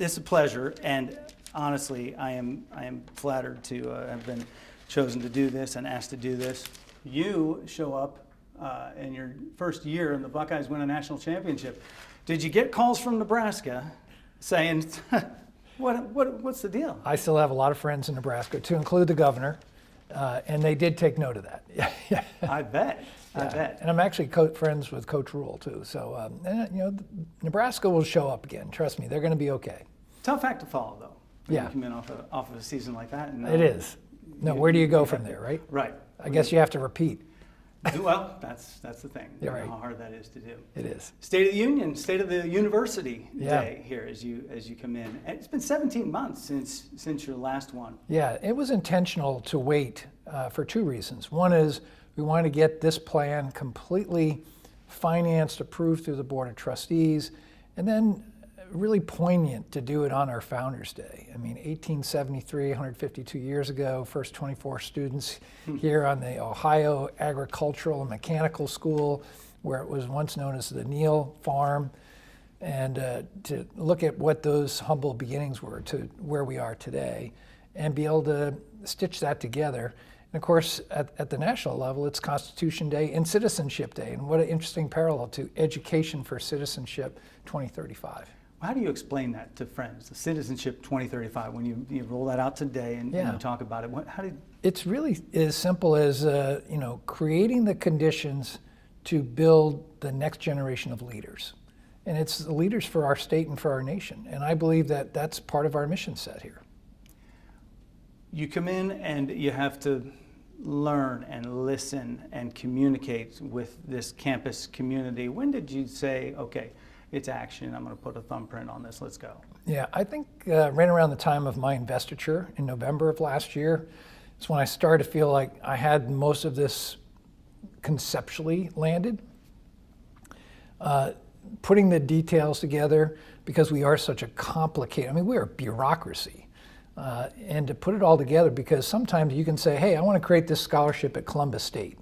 It's a pleasure, and honestly, I am flattered to have been chosen to do this and asked to do this. You show up in your first year, and the Buckeyes win a national championship. Did you get calls from Nebraska saying, what's the deal? I still have a lot of friends in Nebraska, to include the governor, and they did take note of that. I bet. I bet. And I'm actually friends with Coach Rule too. So Nebraska will show up again. Trust me, they're going to be okay. Tough act to follow, though. When Yeah. you come in off of a season like that. And, It is. No, where do you go from there, right? Right. I guess you have to repeat. Well, that's the thing. You're right. How hard that is to do. It is. State of the Union, State of the University Yeah. Day here as you come in. And it's been 17 months since your last one. Yeah, it was intentional to wait for two reasons. One is we wanted to get this plan completely financed, approved through the Board of Trustees, and then really poignant to do it on our Founders Day. I mean, 1873, 152 years ago, first 24 students here on the Ohio Agricultural and Mechanical School, where it was once known as the Neal Farm, and to look at what those humble beginnings were to where we are today, and be able to stitch that together. And of course, at the national level, it's Constitution Day and Citizenship Day, and what an interesting parallel to Education for Citizenship 2035. How do you explain that to friends, the Citizenship 2035, when you roll that out today and you talk about it? It's really as simple as creating the conditions to build the next generation of leaders. And it's the leaders for our state and for our nation. And I believe that that's part of our mission set here. You come in and you have to learn and listen and communicate with this campus community. When did you say, okay, it's action, I'm going to put a thumbprint on this, let's go? Yeah, I think right around the time of my investiture in November of last year, it's when I started to feel like I had most of this conceptually landed. Putting the details together, because we are such a complicated, we're a bureaucracy. And to put it all together, because sometimes you can say, hey, I want to create this scholarship at Columbus State.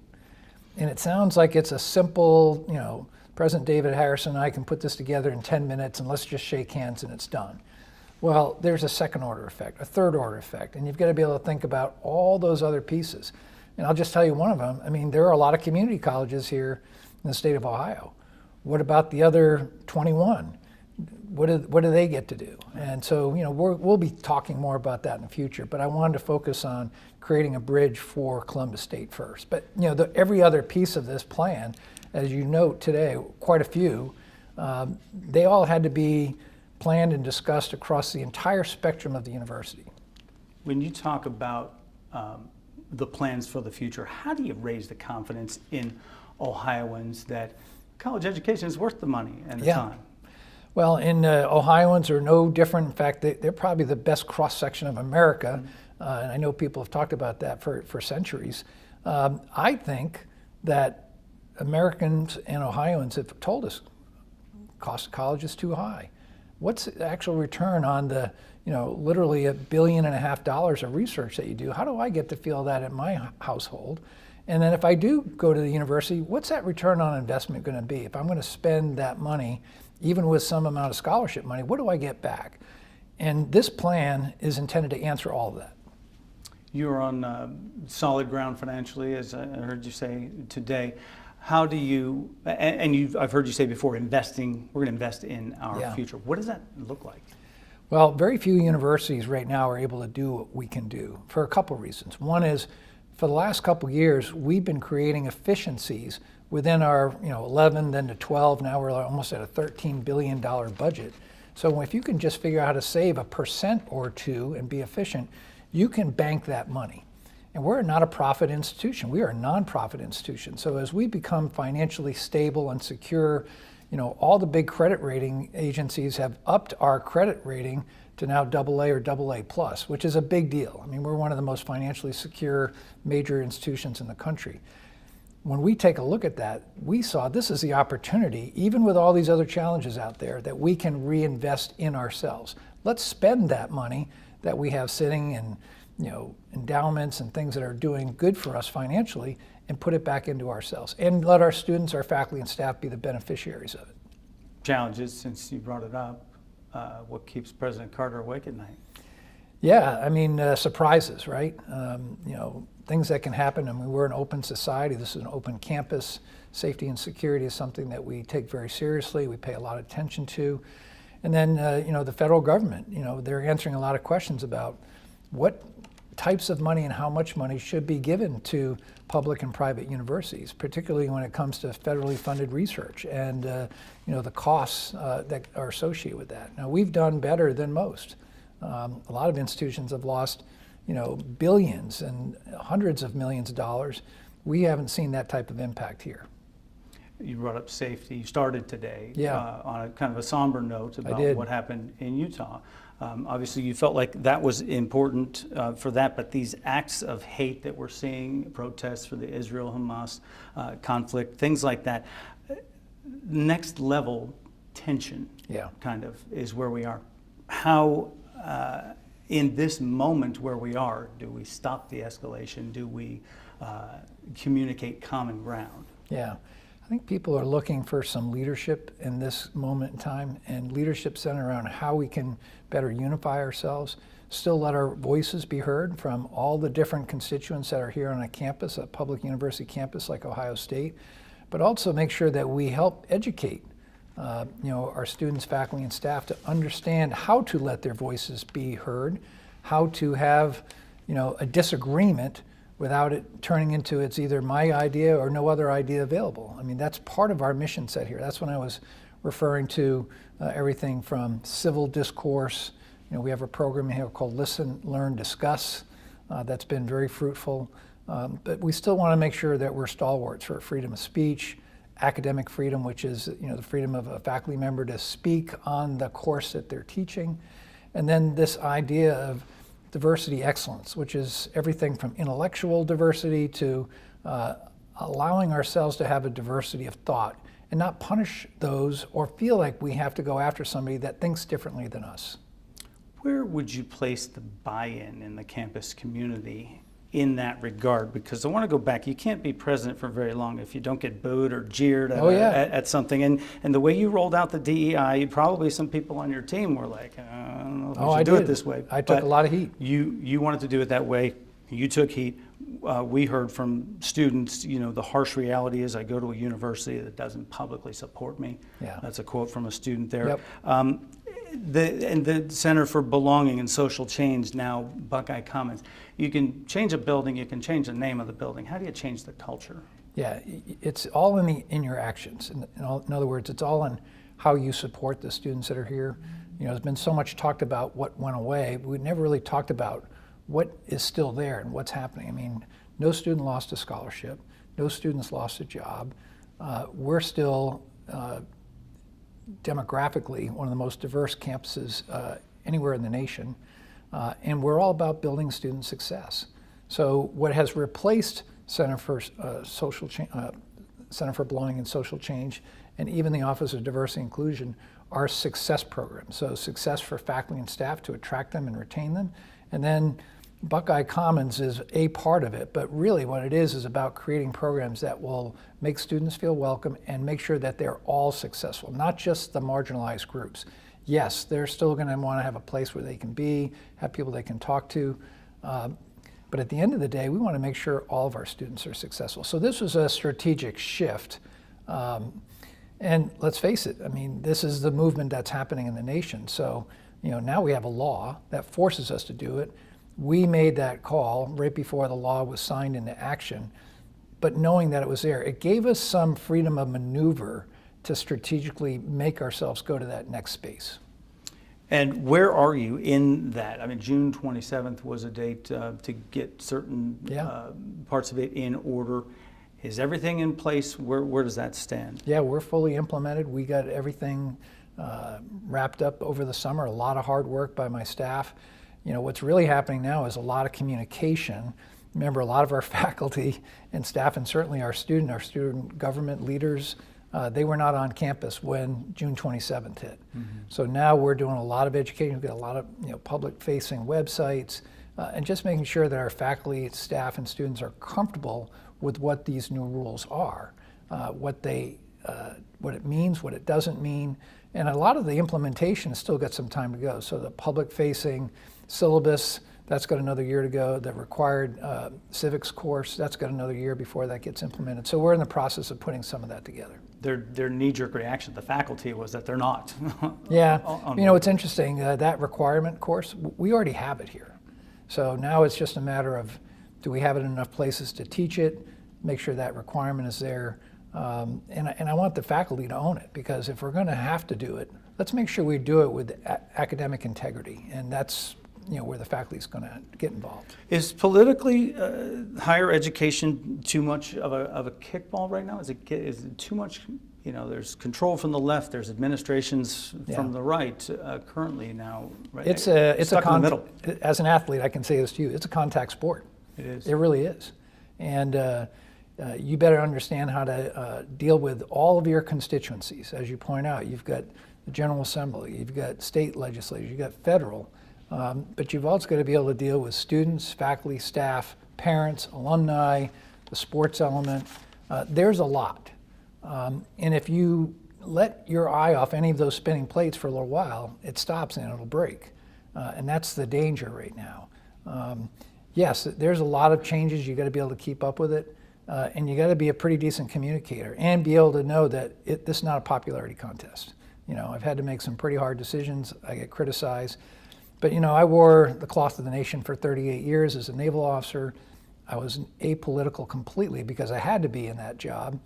And it sounds like it's a simple, President David Harrison and I can put this together in 10 minutes and let's just shake hands and it's done. Well, there's a second order effect, a third order effect, and you've got to be able to think about all those other pieces. And I'll just tell you one of them. There are a lot of community colleges here in the state of Ohio. What about the other 21? What do they get to do? And so, we'll be talking more about that in the future, but I wanted to focus on creating a bridge for Columbus State first. But, every other piece of this plan, as you note today, quite a few, they all had to be planned and discussed across the entire spectrum of the university. When you talk about the plans for the future, how do you raise the confidence in Ohioans that college education is worth the money and the time? Well, Ohioans are no different. In fact, they're probably the best cross-section of America, and I know people have talked about that for centuries. I think that Americans and Ohioans have told us cost of college is too high. What's the actual return on the, literally $1.5 billion of research that you do? How do I get to feel that in my household? And then if I do go to the university, what's that return on investment going to be? If I'm going to spend that money, even with some amount of scholarship money, what do I get back? And this plan is intended to answer all of that. You're on solid ground financially, as I heard you say today. How do you, I've heard you say before, we're going to invest in our future. What does that look like? Well, very few universities right now are able to do what we can do for a couple of reasons. One is, for the last couple of years, we've been creating efficiencies within our 11, then to 12, now we're almost at a $13 billion budget. So if you can just figure out how to save 1% or 2% and be efficient, you can bank that money. And we're not a profit institution, we are a nonprofit institution. So as we become financially stable and secure, all the big credit rating agencies have upped our credit rating to now AA or AA+, which is a big deal. We're one of the most financially secure major institutions in the country. When we take a look at that, we saw this is the opportunity, even with all these other challenges out there, that we can reinvest in ourselves. Let's spend that money that we have sitting in endowments and things that are doing good for us financially and put it back into ourselves and let our students, our faculty and staff be the beneficiaries of it. Challenges, since you brought it up, what keeps President Carter awake at night? Yeah, I mean, surprises, right? Things that can happen. I mean, we're an open society. This is an open campus. Safety and security is something that we take very seriously. We pay a lot of attention to. And then, the federal government, they're answering a lot of questions about what types of money and how much money should be given to public and private universities, particularly when it comes to federally funded research and, the costs that are associated with that. Now, we've done better than most. A lot of institutions have lost, billions and hundreds of millions of dollars. We haven't seen that type of impact here. You brought up safety. You started today on a kind of a somber note about what happened in Utah. Obviously, you felt like that was important for that, but these acts of hate that we're seeing, protests for the Israel-Hamas conflict, things like that, next level tension kind of is where we are. How, in this moment where we are, do we stop the escalation? Do we communicate common ground? Yeah. I think people are looking for some leadership in this moment in time, and leadership centered around how we can better unify ourselves, still let our voices be heard from all the different constituents that are here on a campus, a public university campus like Ohio State, but also make sure that we help educate our students, faculty, and staff to understand how to let their voices be heard, how to have a disagreement without it turning into it's either my idea or no other idea available. I mean, that's part of our mission set here. That's when I was referring to everything from civil discourse. We have a program here called Listen, Learn, Discuss that's been very fruitful. But we still want to make sure that we're stalwarts for freedom of speech, academic freedom, which is the freedom of a faculty member to speak on the course that they're teaching. And then this idea of diversity excellence, which is everything from intellectual diversity to allowing ourselves to have a diversity of thought and not punish those or feel like we have to go after somebody that thinks differently than us. Where would you place the buy-in in the campus community in that regard? Because I want to go back, you can't be president for very long if you don't get booed or jeered at something. And the way you rolled out the DEI, probably some people on your team were like, I don't know if we should do it this way. I took a lot of heat. You wanted to do it that way. You took heat. We heard from students, the harsh reality is I go to a university that doesn't publicly support me. Yeah. That's a quote from a student there. Yep. The Center for Belonging and Social Change, now Buckeye Commons. You can change a building, you can change the name of the building. How do you change the culture? Yeah, it's all in your actions. In other words, it's all in how you support the students that are here. There's been so much talked about what went away. We never really talked about what is still there and what's happening. I mean, no student lost a scholarship, no students lost a job. We're still demographically one of the most diverse campuses anywhere in the nation, and we're all about building student success. So what has replaced Center for Center for Belonging and Social Change, and even the Office of Diversity and Inclusion, are success programs. So success for faculty and staff to attract them and retain them, and then Buckeye Commons is a part of it, but really what it is about creating programs that will make students feel welcome and make sure that they're all successful, not just the marginalized groups. Yes, they're still going to want to have a place where they can be, have people they can talk to, but at the end of the day, we want to make sure all of our students are successful. So this was a strategic shift, and let's face it, I mean, this is the movement that's happening in the nation. So, now we have a law that forces us to do it. We made that call right before the law was signed into action, but knowing that it was there, it gave us some freedom of maneuver to strategically make ourselves go to that next space. And where are you in that? I mean, June 27th was a date to get certain parts of it in order. Is everything in place? Where does that stand? Yeah, we're fully implemented. We got everything wrapped up over the summer, a lot of hard work by my staff. What's really happening now is a lot of communication. Remember, a lot of our faculty and staff, and certainly our student government leaders, they were not on campus when June 27th hit. Mm-hmm. So now we're doing a lot of education. We've got a lot of public-facing websites, and just making sure that our faculty, staff, and students are comfortable with what these new rules are, what it means, what it doesn't mean, And a lot of the implementation has still got some time to go. So the public-facing syllabus, that's got another year to go. The required civics course, that's got another year before that gets implemented. So we're in the process of putting some of that together. Their knee-jerk reaction, the faculty, was that they're not. Yeah, you know, it's interesting, that requirement course, we already have it here. So now it's just a matter of, do we have it in enough places to teach it, make sure that requirement is there, and I want the faculty to own it, because if we're going to have to do it, let's make sure we do it with academic integrity, and that's, you know, where the faculty is going to get involved. Is politically higher education too much of a kickball right now? Is it too much? You know, there's control from the left. There's administrations from the right currently now. Right? It's a in the middle. As an athlete, I can say this to you: it's a contact sport. It is. It really is, and you better understand how to deal with all of your constituencies. As you point out, you've got the General Assembly, you've got state legislatures, you've got federal. But you've also got to be able to deal with students, faculty, staff, parents, alumni, the sports element. There's a lot. And if you let your eye off any of those spinning plates for a little while, it stops and it'll break. And that's the danger right now. Yes, there's a lot of changes. You got to be able to keep up with it. And you got to be a pretty decent communicator and be able to know that this is not a popularity contest. You know, I've had to make some pretty hard decisions. I get criticized. But, you know, I wore the cloth of the nation for 38 years as a naval officer. I was apolitical completely because I had to be in that job.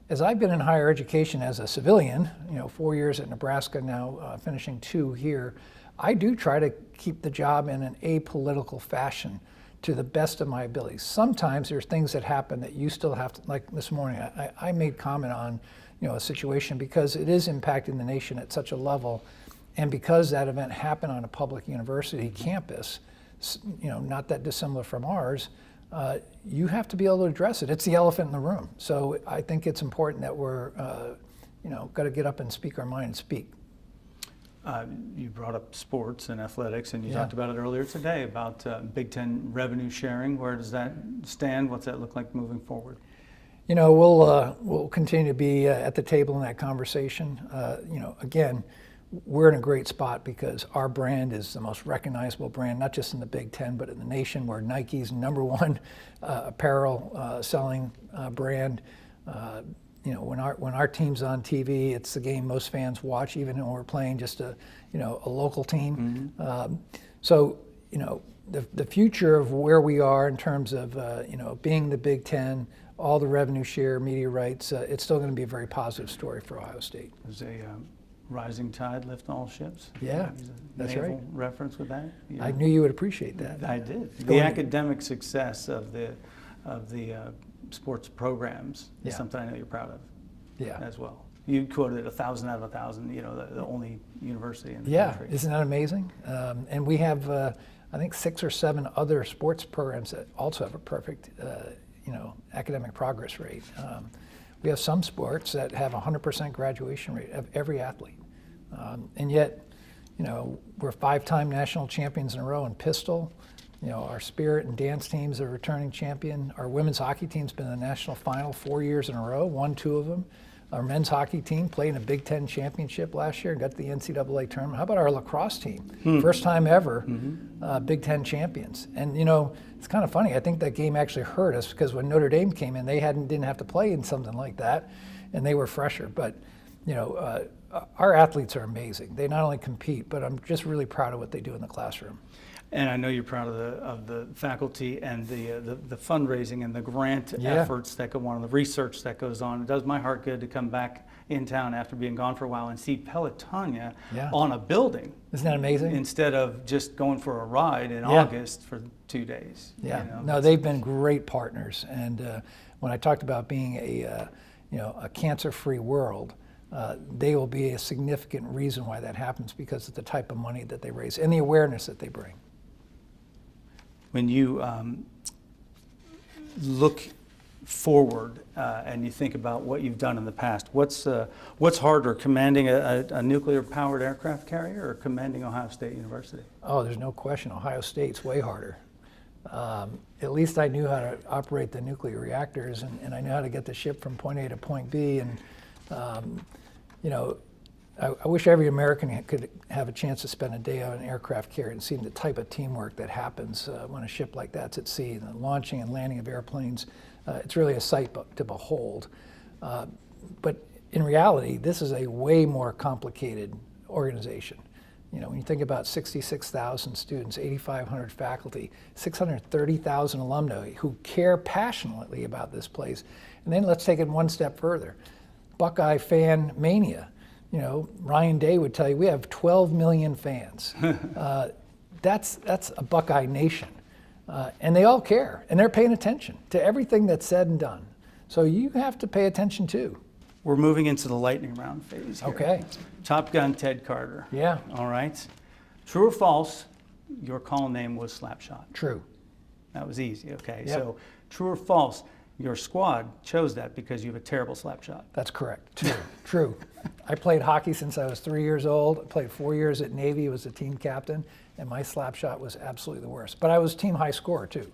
As I've been in higher education as a civilian, you know, 4 years at Nebraska, now finishing 2 here, I do try to keep the job in an apolitical fashion to the best of my abilities. Sometimes there's things that happen that you still have to, like this morning, I made comment on, you know, a situation because it is impacting the nation at such a level. And because that event happened on a public university campus, you know, not that dissimilar from ours, you have to be able to address it. It's the elephant in the room. So I think it's important that we're, you know, got to get up and speak our mind and speak. You brought up sports and athletics, and you talked about it earlier today about Big Ten revenue sharing. Where does that stand? What's that look like moving forward? You know, we'll continue to be at the table in that conversation. You know, again, we're in a great spot because our brand is the most recognizable brand, not just in the Big Ten, but in the nation. We're Nike's #1 apparel selling brand. You know, when our team's on TV, it's the game most fans watch, even when we're playing just a local team. Mm-hmm. So, you know, the future of where we are in terms of you know, being the Big Ten, all the revenue share, media rights, it's still going to be a very positive story for Ohio State. There's a rising tide lift all ships. Yeah, that's right. Reference with that. I knew you would appreciate that. I did. The academic success of the sports programs is something I know you're proud of. Yeah. As well. You quoted 1,000 out of 1,000. You know, the only university in the country. Yeah, isn't that amazing? And we have, I think, 6 or 7 other sports programs that also have a perfect, you know, academic progress rate. We have some sports that have 100% graduation rate of every athlete. And yet, you know, we're 5-time national champions in a row in pistol. You know, our spirit and dance teams are returning champion. Our women's hockey team's been in the national final 4 years in a row, won 2 of them. Our men's hockey team played in a Big Ten championship last year and got to the NCAA tournament. How about our lacrosse team? First time ever, Big Ten champions. And, you know, it's kind of funny. I think that game actually hurt us because when Notre Dame came in, they didn't have to play in something like that, and they were fresher. But, you know, our athletes are amazing. They not only compete, but I'm just really proud of what they do in the classroom. And I know you're proud of the faculty and the fundraising and the grant efforts that go on, and the research that goes on. It does my heart good to come back in town after being gone for a while and see Pelotonia on a building. Isn't that amazing? Instead of just going for a ride in August for 2 days. Yeah, you know, no, they've been great partners. And when I talked about being a cancer-free world, they will be a significant reason why that happens because of the type of money that they raise and the awareness that they bring. When you look forward and you think about what you've done in the past, what's harder, commanding a nuclear-powered aircraft carrier or commanding Ohio State University? Oh, there's no question. Ohio State's way harder. At least I knew how to operate the nuclear reactors, and I knew how to get the ship from point A to point B. And you know, I wish every American could have a chance to spend a day on an aircraft carrier and see the type of teamwork that happens when a ship like that's at sea, and the launching and landing of airplanes. It's really a sight to behold. But in reality, this is a way more complicated organization. You know, when you think about 66,000 students, 8,500 faculty, 630,000 alumni who care passionately about this place. And then let's take it one step further. Buckeye fan mania. You know, Ryan Day would tell you we have 12 million fans. That's a Buckeye nation. And they all care, and they're paying attention to everything that's said and done. So you have to pay attention too. We're moving into the lightning round phase here. Okay. Top Gun Ted Carter. Yeah. All right. True or false, your call name was Slapshot. True. That was easy, okay. Yep. So true or false, your squad chose that because you have a terrible slapshot. That's correct. True. True. I played hockey since I was 3 years old. I played 4 years at Navy, was the team captain, and my slapshot was absolutely the worst. But I was team high scorer too.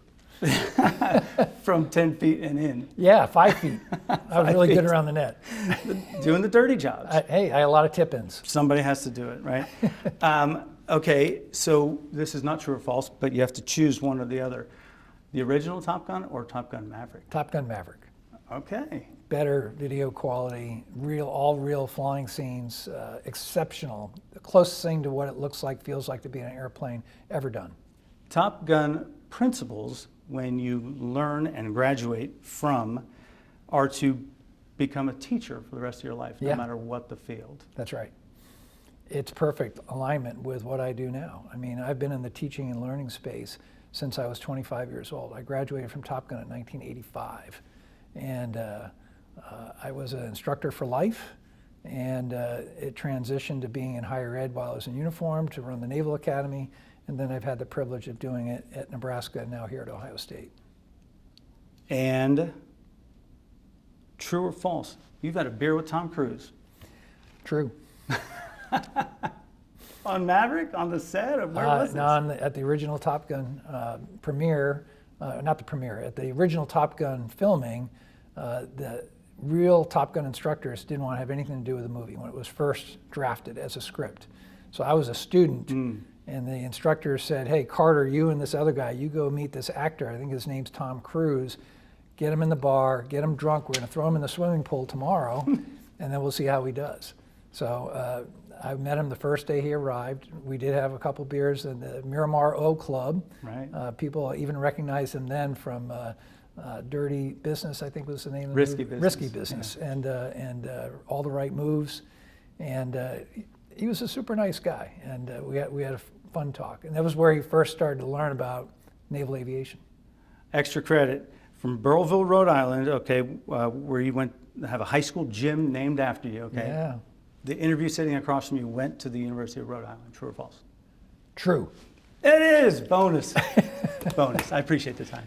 From 10 feet and in. Yeah, 5 feet. I was really good around the net. Doing the dirty jobs. Hey, I had a lot of tip-ins. Somebody has to do it, right? Okay, so this is not true or false, but you have to choose one or the other. The original Top Gun or Top Gun Maverick? Top Gun Maverick. Okay. Better video quality, all real flying scenes, exceptional. The closest thing to what it looks like, feels like to be in an airplane ever done. Top Gun principles when you learn and graduate from are to become a teacher for the rest of your life, no matter what the field. That's right. It's perfect alignment with what I do now. I mean, I've been in the teaching and learning space since I was 25 years old. I graduated from Top Gun in 1985. And I was an instructor for life, and it transitioned to being in higher ed while I was in uniform to run the Naval Academy, and then I've had the privilege of doing it at Nebraska and now here at Ohio State. And true or false, you've had a beer with Tom Cruise. True. On Maverick, on the set, or where was this? No, at the original Top Gun premiere, not the premiere, at the original Top Gun filming, the real Top Gun instructors didn't want to have anything to do with the movie when it was first drafted as a script. So I was a student, and the instructors said, hey, Carter, you and this other guy, you go meet this actor, I think his name's Tom Cruise, get him in the bar, get him drunk, we're going to throw him in the swimming pool tomorrow, and then we'll see how he does. So I met him the first day he arrived. We did have a couple beers in the Miramar O Club. Right. People even recognized him then from Dirty Business, I think was the name of the Risky movie. Business. Risky Business, yeah. And All the Right Moves. And he was a super nice guy, and we had a fun talk. And that was where he first started to learn about naval aviation. Extra credit from Burrillville, Rhode Island, okay, where you went to have a high school gym named after you, okay? Yeah. The interview sitting across from you went to the University of Rhode Island. True or false? True. It is! Bonus. Bonus. I appreciate the time.